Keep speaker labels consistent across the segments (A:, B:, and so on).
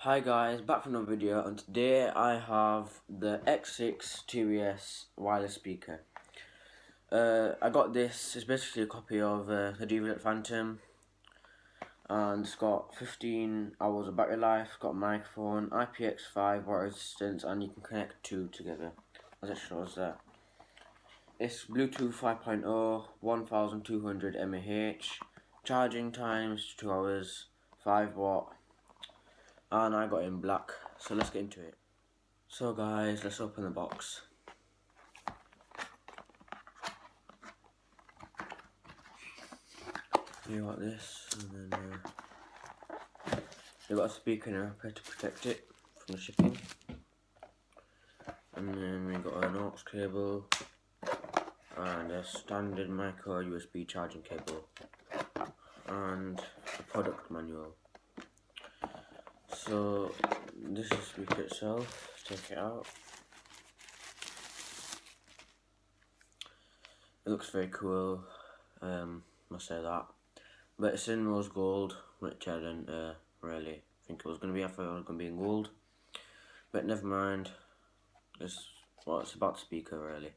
A: Hi guys, back from another video, and today I have the X6 TWS wireless speaker. I got this, it's basically a copy of the TWS Phantom, and it's got 15 hours of battery life, got a microphone, IPX5 water resistance, and you can connect two together, as it shows there. It's Bluetooth 5.0, 1200 mAh, charging times 2 hours, 5 watt. And I got it in black, so let's get into it. So guys, let's open the box. You got this, and then you got a speaker and a wrapper to protect it from the shipping. And then we got an aux cable and a standard micro USB charging cable and a product manual. So this is the speaker itself. Let's take it out. It looks very cool, must say that. But it's in rose gold, which I didn't really think it was going to be. I thought it was going to be in gold. But never mind. It's about the speaker really.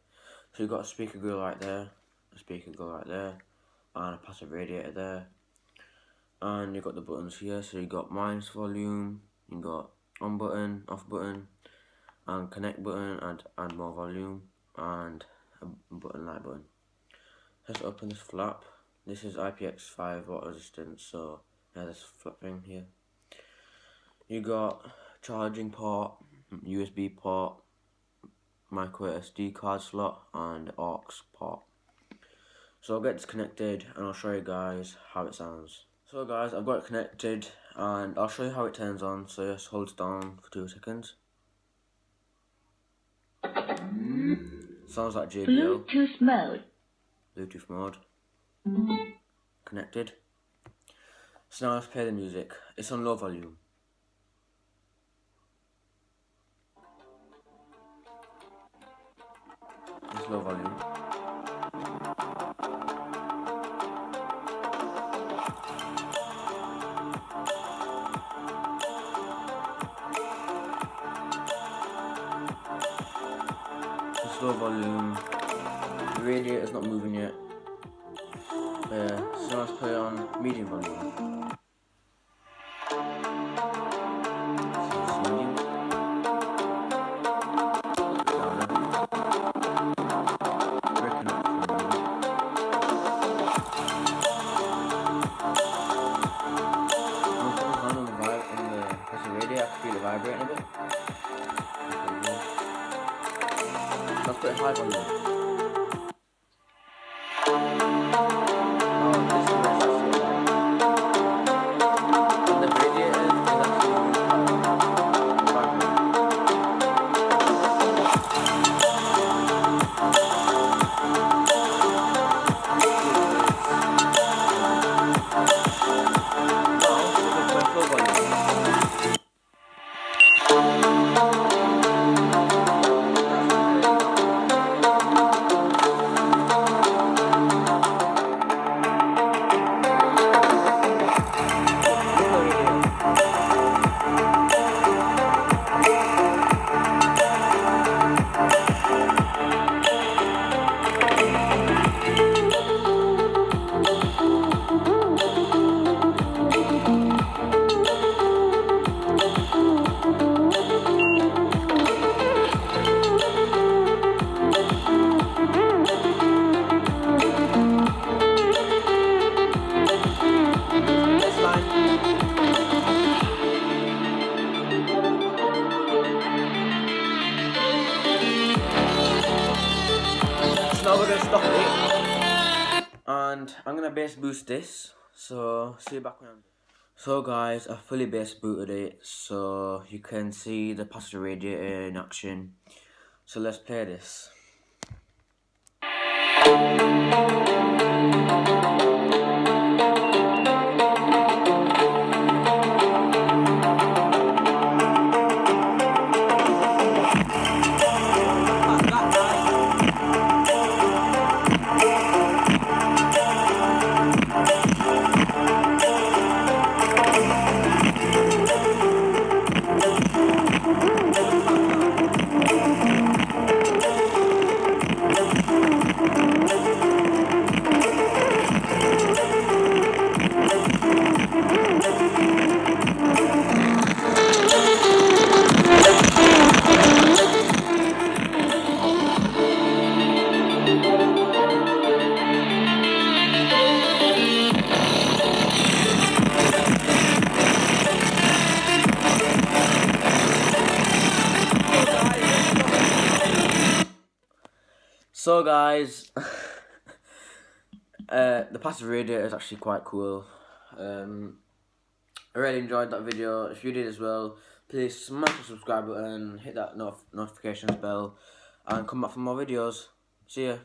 A: So you've got a speaker grill right there, a speaker grill right there, and a passive radiator there. And you've got the buttons here, so you've got minus volume, you've got on button, off button, and connect button, and more volume, and a button, light button. Let's open this flap. This is IPX5 water resistant, so yeah, this flap thing here. You got charging port, USB port, micro SD card slot, and aux port. So I'll get this connected and I'll show you guys how it sounds. So guys, I've got it connected and I'll show you how it turns on, so just hold it down for 2 seconds. Sounds like JBL.
B: Bluetooth mode.
A: Bluetooth mode. Connected. So now let's play the music. It's on low volume. It's low volume. It's low volume. The radiator's not moving yet. So let's play on medium volume. It's medium. Louder. Breaking up for a moment. I'm gonna put my hand on the radiator. I can feel it vibrating a bit. Let's put it high volume. Now we're going to stop it, and I'm going to bass boost this, so see you back when I'm... So guys, I fully bass booted it, so you can see the passive radiator in action. So let's play this. So guys, the passive radiator is actually quite cool. I really enjoyed that video. If you did as well, please smash the subscribe button, hit that notifications bell, and come back for more videos. See ya.